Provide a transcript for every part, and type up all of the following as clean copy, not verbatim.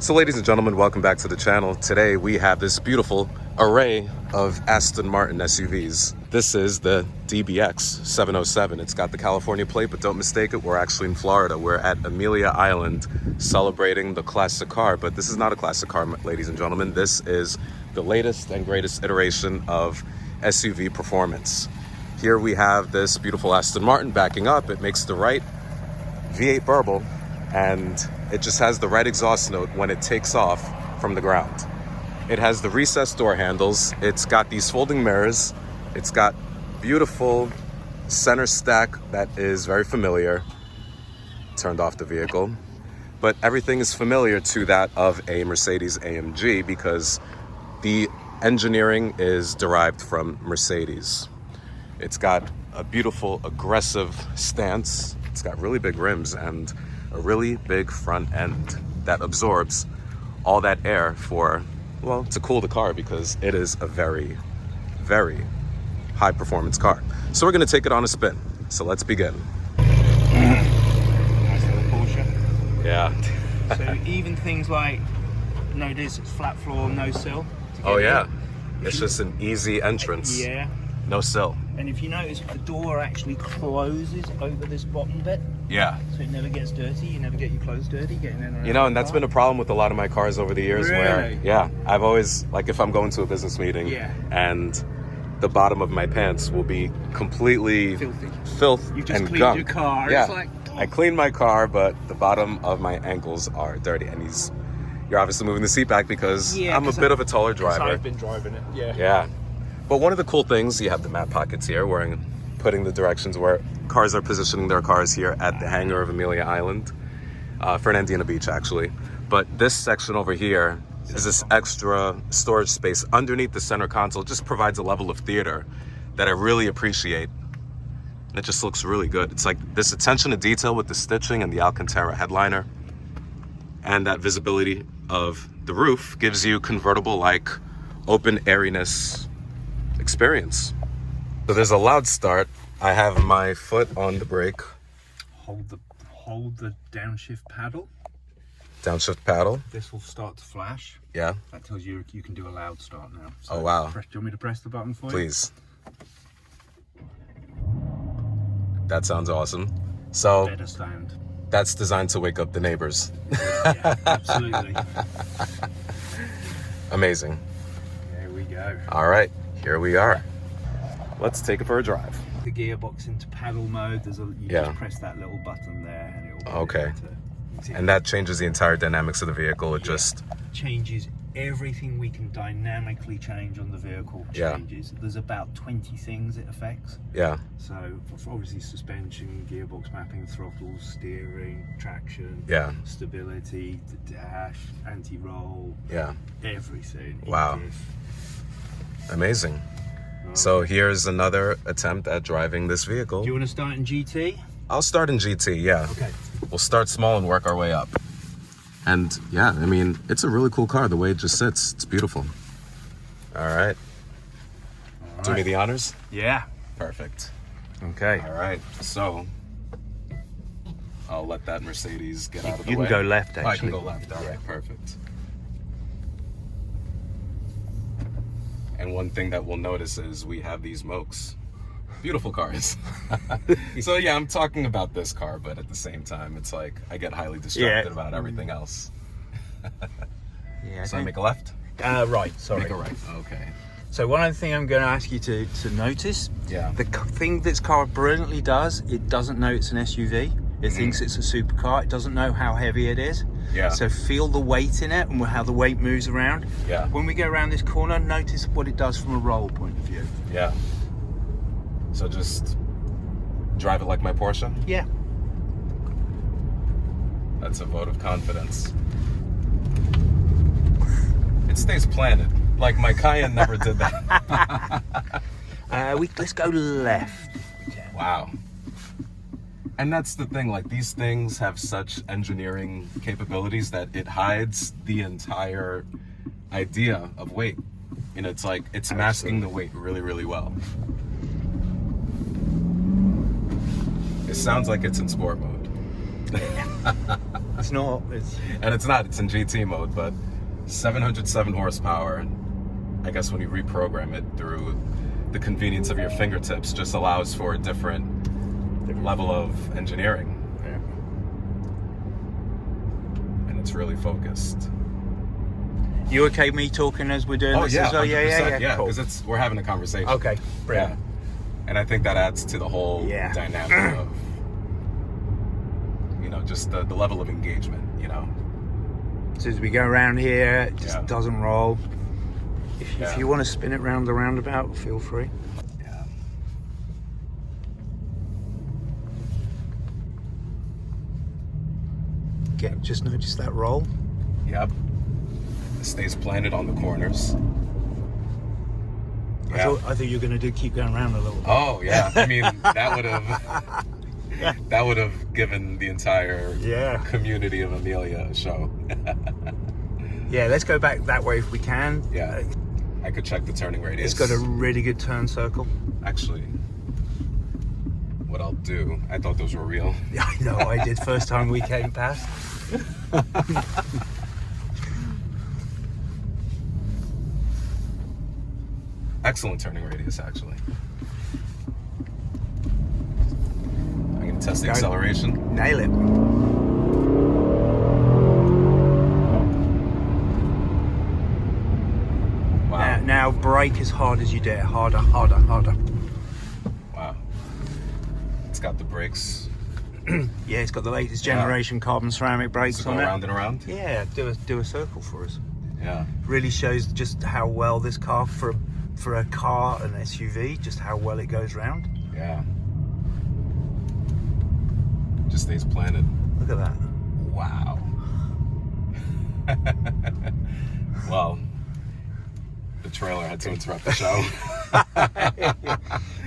So ladies and gentlemen, welcome back to the channel. Today we have this beautiful array of Aston Martin SUVs. This is the DBX707. It's got the California plate, but don't mistake it, we're actually in Florida. We're at Amelia Island celebrating the classic car, but this is not a classic car, ladies and gentlemen. This is the latest and greatest iteration of SUV performance. Here we have this beautiful Aston Martin backing up. It makes the right V8 burble, and it just has the right exhaust note when it takes off from the ground. It has the recessed door handles. It's got these folding mirrors. It's got beautiful center stack that is very familiar. Turned off the vehicle. But everything is familiar to that of a Mercedes AMG because the engineering is derived from Mercedes. It's got a beautiful, aggressive stance. It's got really big rims and a really big front end that absorbs all that air for, well, to cool the car because it is a very, very high performance car. So we're gonna take it on a spin. So let's begin. Nice little Porsche. Yeah. So even things like notice it's flat floor, no sill. Oh yeah. It's just an easy entrance. Yeah. No sill. And if you notice, the door actually closes over this bottom bit. Yeah. So it never gets dirty. You never get your clothes dirty getting in and around. You know, and that's been a problem with a lot of my cars over the years. Really? Where, yeah, I've always, like if I'm going to a business meeting and the bottom of my pants will be completely filthy. Filth You've just and cleaned gunk. your car. Yeah. It's like, I cleaned my car, but the bottom of my ankles are dirty. And you're obviously moving the seat back because I'm a bit of a taller driver. I've been driving it, Yeah. But one of the cool things, you have the map pockets here where I'm putting the directions where cars are positioning their cars here at the hangar of Amelia Island, Fernandina Beach actually. But this section over here is this extra storage space underneath the center console. It just provides a level of theater that I really appreciate. And it just looks really good. It's like this attention to detail with the stitching and the Alcantara headliner. And that visibility of the roof gives you convertible-like open airiness experience. So there's a loud start. I have my foot on the brake. Hold the downshift paddle. Downshift paddle. This will start to flash. Yeah. That tells you you can do a loud start now. So oh wow. Do you want me to press the button for you? Please. That sounds awesome. So Better sound. That's designed to wake up the neighbors. Yeah, absolutely. Amazing. There we go. All right, here we are. Let's take it for a drive. The gearbox into paddle mode. You just press that little button there and it will okay. And that changes the entire dynamics of the vehicle. It just changes everything we can dynamically change on the vehicle. Changes. There's about 20 things it affects. Yeah. So for obviously suspension, gearbox mapping, throttle, steering, traction, stability, the dash, anti-roll, everything. Wow. Amazing. So here's another attempt at driving this vehicle. Do you want to start in GT? I'll start in GT, yeah. Okay. We'll start small and work our way up. And yeah, I mean, it's a really cool car, the way it just sits. It's beautiful. All right. Do me the honors? Yeah. Perfect. Okay. All right, so I'll let that Mercedes get out of the way. You can go left, actually. I can go left, all right, perfect. And one thing that we'll notice is we have these Mokes. Beautiful cars. So yeah, I'm talking about this car, but at the same time, it's like I get highly distracted about everything else. So I make a left? Right, sorry. Make a right, okay. So one other thing I'm going to ask you to notice, the thing this car brilliantly does, it doesn't know it's an SUV. It thinks it's a supercar. It doesn't know how heavy it is. Yeah. So feel the weight in it and how the weight moves around. Yeah. When we go around this corner, notice what it does from a roll point of view. Yeah. So just drive it like my Porsche? Yeah. That's a vote of confidence. It stays planted. Like my Cayenne never did that. Let's go left. Wow. And that's the thing, like these things have such engineering capabilities that it hides the entire idea of weight. You know, it's like, it's masking the weight really, really well. It sounds like it's in sport mode. It's not. And it's not. It's in GT mode, but 707 horsepower. I guess when you reprogram it through the convenience of your fingertips, just allows for a different level of engineering. Yeah. And it's really focused. You okay with me talking as we're doing this? Yeah, as well? 100%, Yeah. Cool. Because we're having a conversation. Okay, brilliant. Yeah. And I think that adds to the whole dynamic of, you know, just the level of engagement, you know. So as we go around here, it just doesn't roll. If you want to spin it round the roundabout, feel free. Yeah. Again, just notice that roll. Yep. It stays planted on the corners. I thought you were going to keep going around a little bit. Oh yeah, I mean that would have given the entire community of Amelia a show. Yeah, let's go back that way if we can. Yeah, I could check the turning radius. It's got a really good turn circle. Actually, what I'll do, I thought those were real. Yeah, I know, I did first time we came past. Excellent turning radius, actually. I'm going to test the acceleration. Nail it. Wow. Now brake as hard as you dare. Harder. Wow. It's got the brakes. Yeah, it's got the latest generation carbon ceramic brakes on it. Around and around? Yeah, do a circle for us. Yeah. Really shows just how well this car, for a car, an SUV, just how well it goes round. Yeah. Just stays planted. Look at that. Wow. Well, the trailer had to interrupt the show.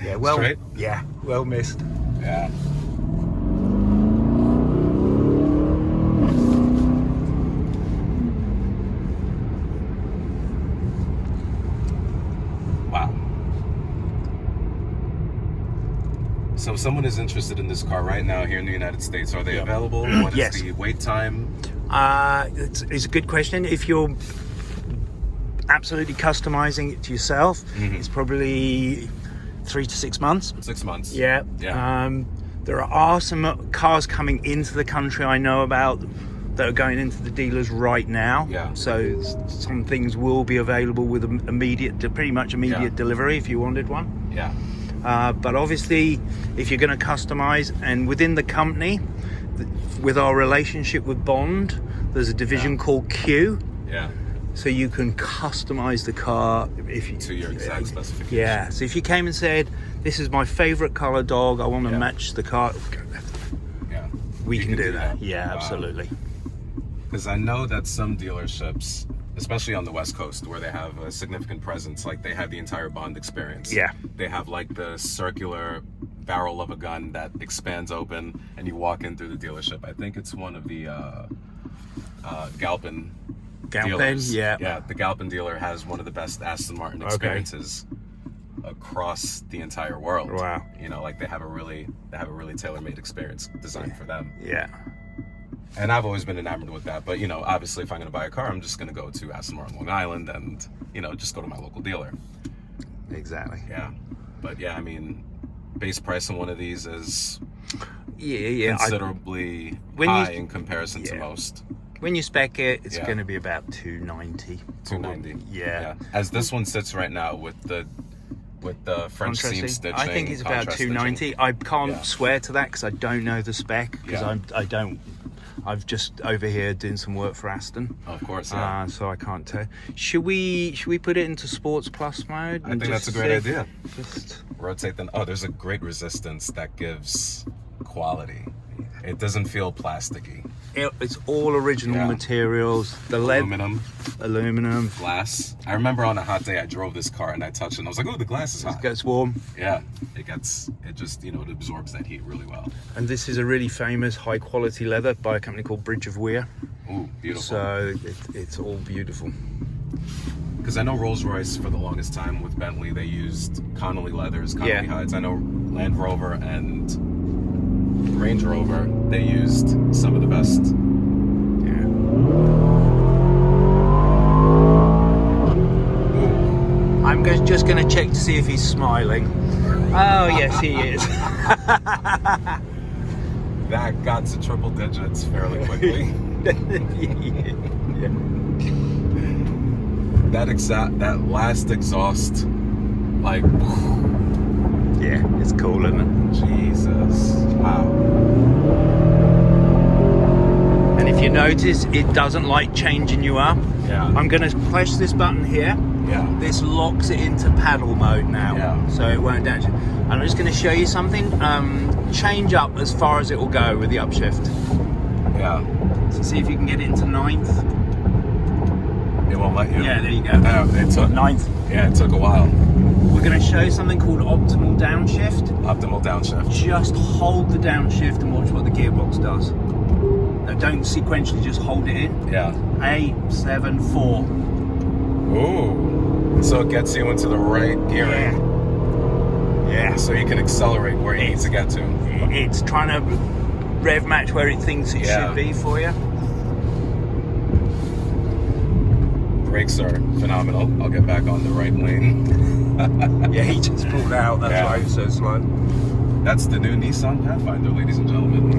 Yeah, well, straight? Yeah, well missed. Yeah. Wow. So if someone is interested in this car right now here in the United States, are they available? What is the wait time? It's a good question. If you're absolutely customizing it to yourself, it's probably 3 to 6 months. 6 months. Yeah. There are some cars coming into the country I know about that are going into the dealers right now. Yeah. So some things will be available with pretty much immediate delivery if you wanted one. Yeah. But obviously, if you're going to customize, and within the company, with our relationship with Bond, there's a division called Q. Yeah. So you can customize the car to your exact specifications. Yeah. So if you came and said, "This is my favorite color dog. I want to match the car," we can do that. Yeah, absolutely. Because I know that some dealerships, especially on the West Coast, where they have a significant presence, like they have the entire Bond experience. Yeah. They have like the circular barrel of a gun that expands open, and you walk in through the dealership. I think it's one of the Galpin dealers. Yeah, the Galpin dealer has one of the best Aston Martin experiences across the entire world. Wow. You know, like they have a really tailor-made experience designed for them. Yeah. And I've always been enamored with that. But, you know, obviously if I'm going to buy a car, I'm just going to go to Aston Martin Long Island and, you know, just go to my local dealer. Exactly. Yeah. But yeah, I mean, base price on one of these is considerably high in comparison to most. When you spec it, it's going to be about $290. $290. Yeah. As this one sits right now with the French seam stitching. I think it's about $290. I can't swear to that because I don't know the spec, because I've just over here doing some work for Aston. Of course, so I can't tell. Should we put it into Sports Plus mode? I think that's a great idea. Just rotate them. Oh, there's a great resistance that gives quality. It doesn't feel plasticky. It's all original materials. The lead, aluminum, glass. I remember on a hot day I drove this car and I touched it and I was like, oh, the glass is hot. It gets warm. Yeah, it just, you know, it absorbs that heat really well. And this is a really famous high quality leather by a company called Bridge of Weir. Ooh, beautiful. So it's all beautiful. Because I know Rolls-Royce for the longest time with Bentley, they used Connolly leathers, Connolly hides. I know Land Rover and Range Rover, they used some of the best just going to check to see if he's smiling. Oh, yes, he is. That got to triple digits fairly quickly. Yeah. That last exhaust, like, Yeah, it's cool, isn't it? Jesus, wow. And if you notice, it doesn't like changing you up. Yeah. I'm going to push this button here. Yeah. This locks it into paddle mode now. Yeah. So it won't damage it. And I'm just going to show you something. Change up as far as it will go with the upshift. Yeah. So see if you can get it into 9th. It won't let you. Yeah, there you go. It took 9th. Yeah, it took a while. We're going to show something called optimal downshift. Optimal downshift. Just hold the downshift and watch what the gearbox does. Now don't sequentially, just hold it in. Yeah. 8, 7, 4. Ooh. So it gets you into the right gearing. Yeah. So you can accelerate where you need to get to. It's trying to rev match where it thinks it should be for you. Brakes are phenomenal. I'll get back on the right lane. Yeah, he just pulled out. That's why he's so slow. That's the new Nissan Pathfinder, ladies and gentlemen.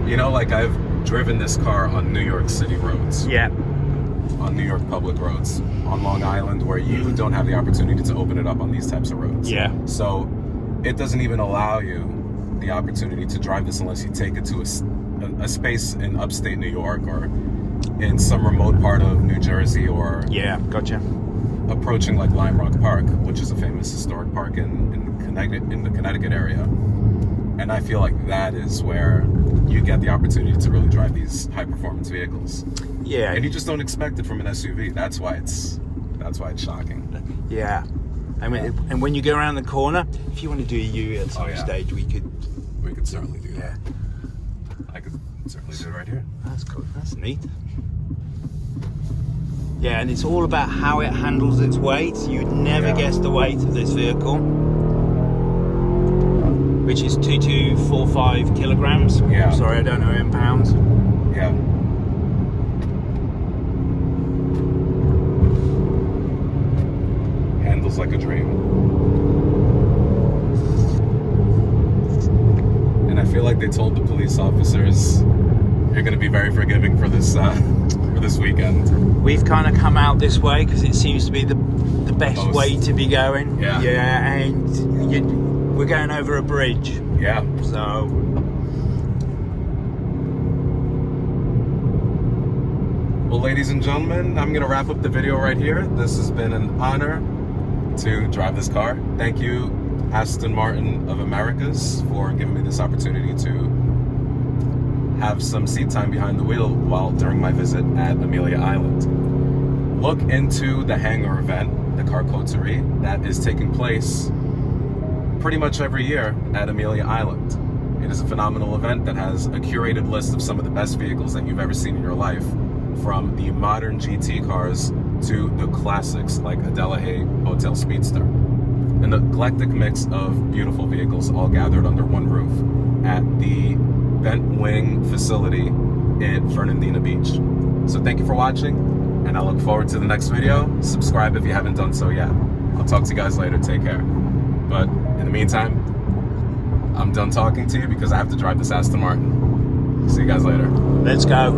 You know, like I've driven this car on New York City roads. Yeah. On New York public roads. On Long Island, where you don't have the opportunity to open it up on these types of roads. Yeah. So it doesn't even allow you the opportunity to drive this unless you take it to a space in upstate New York or in some remote part of New Jersey or gotcha. approaching like Lime Rock Park, which is a famous historic park in the Connecticut area. And I feel like that is where you get the opportunity to really drive these high performance vehicles. Yeah. And you just don't expect it from an SUV. That's why it's shocking. Yeah. And when you go around the corner, if you want to do a U at some stage, we could certainly do that. I could certainly do it right here. That's cool. That's neat. Yeah, and it's all about how it handles its weight. You'd never guess the weight of this vehicle, which is 2245 kilograms. Yeah. Sorry, I don't know in pounds. Yeah. Handles like a dream. And I feel like they told the police officers, you're going to be very forgiving for this weekend. We've kind of come out this way because it seems to be the best way to be going. Yeah. Yeah, and we're going over a bridge. Yeah. So. Well, ladies and gentlemen, I'm going to wrap up the video right here. This has been an honor to drive this car. Thank you, Aston Martin of Americas, for giving me this opportunity to have some seat time behind the wheel during my visit at Amelia Island. Look into the hangar event, the Car Coterie, that is taking place pretty much every year at Amelia Island. It is a phenomenal event that has a curated list of some of the best vehicles that you've ever seen in your life, from the modern GT cars to the classics like a Delahaye Hotel Speedster. An eclectic mix of beautiful vehicles all gathered under one roof at the Bent Wing facility in Fernandina Beach. So thank you for watching, and I look forward to the next video. Subscribe if you haven't done so yet. I'll talk to you guys later. Take care. But in the meantime, I'm done talking to you because I have to drive this Aston Martin. See you guys later. Let's go.